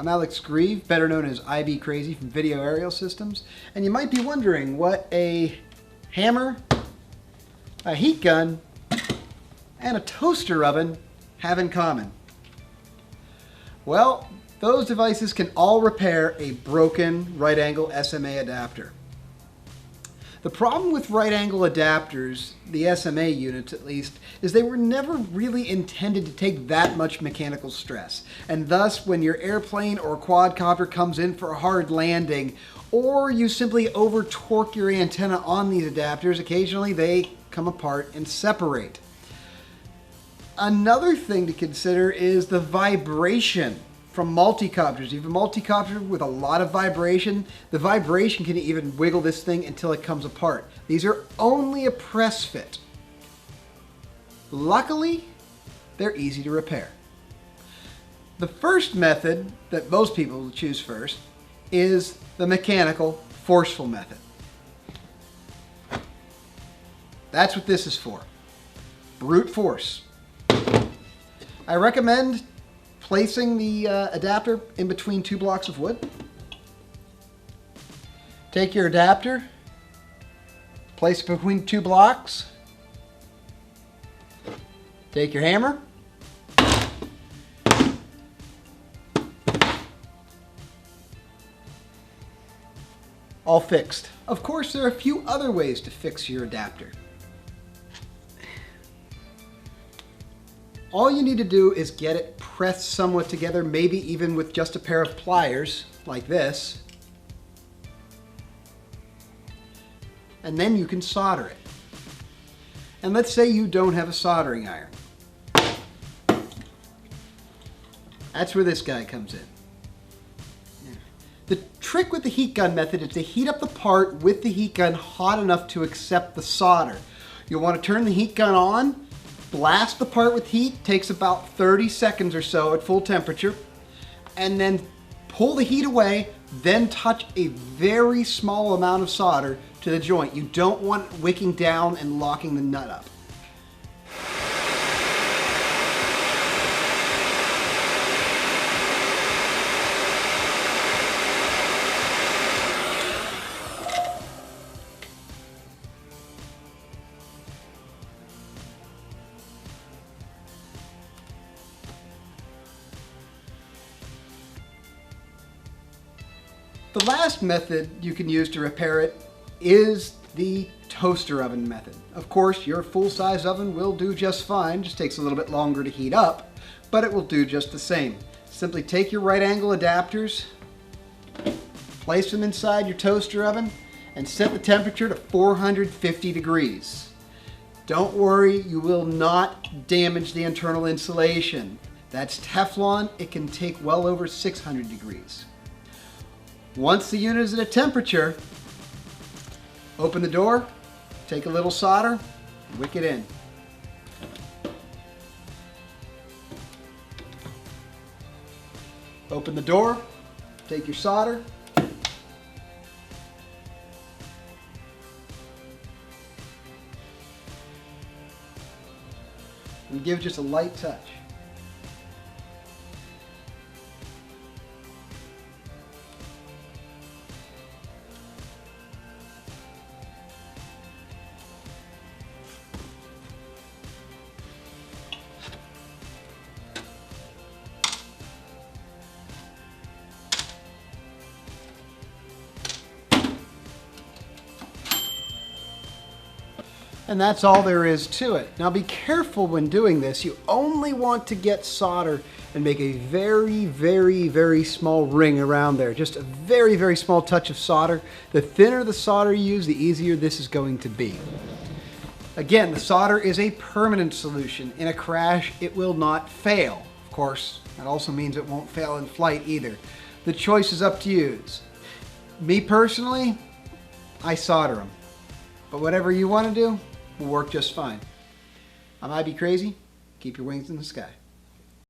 I'm Alex Grieve, better known as IB Crazy from Video Aerial Systems, and you might be wondering what a hammer, a heat gun, and a toaster oven have in common. Well, those devices can all repair a broken right angle SMA adapter. The problem with right angle adapters, the SMA units at least, is they were never really intended to take that much mechanical stress. And thus, when your airplane or quadcopter comes in for a hard landing, or you simply over torque your antenna on these adapters, occasionally they come apart and separate. Another thing to consider is the vibration from multicopters. You have a multicopter with a lot of vibration. The vibration can even wiggle this thing until it comes apart. These are only a press fit. Luckily, they're easy to repair. The first method that most people choose first is the mechanical forceful method. That's what this is for. Brute force. I recommend placing the adapter in between two blocks of wood. Take your adapter, place it between two blocks. Take your hammer. All fixed. Of course, there are a few other ways to fix your adapter. All you need to do is get it pressed somewhat together, maybe even with just a pair of pliers, like this. And then you can solder it. And let's say you don't have a soldering iron. That's where this guy comes in. The trick with the heat gun method is to heat up the part with the heat gun hot enough to accept the solder. You'll want to turn the heat gun on, blast the part with heat, takes about 30 seconds or so at full temperature, and then pull the heat away, then touch a very small amount of solder to the joint. You don't want it wicking down and locking the nut up. The last method you can use to repair it is the toaster oven method. Of course, your full-size oven will do just fine, just takes a little bit longer to heat up, but it will do just the same. Simply take your right angle adapters, place them inside your toaster oven, and set the temperature to 450 degrees. Don't worry, you will not damage the internal insulation. That's Teflon, it can take well over 600 degrees. Once the unit is at a temperature, open the door, take a little solder, wick it in. Open the door, take your solder, and give just a light touch. And that's all there is to it. Now be careful when doing this. You only want to get solder and make a very, very, very small ring around there. Just a very, very small touch of solder. The thinner the solder you use, the easier this is going to be. Again, the solder is a permanent solution. In a crash, it will not fail. Of course, that also means it won't fail in flight either. The choice is up to you. Me personally, I solder them. But whatever you want to do, will work just fine. I'm IB Crazy. Keep your wings in the sky.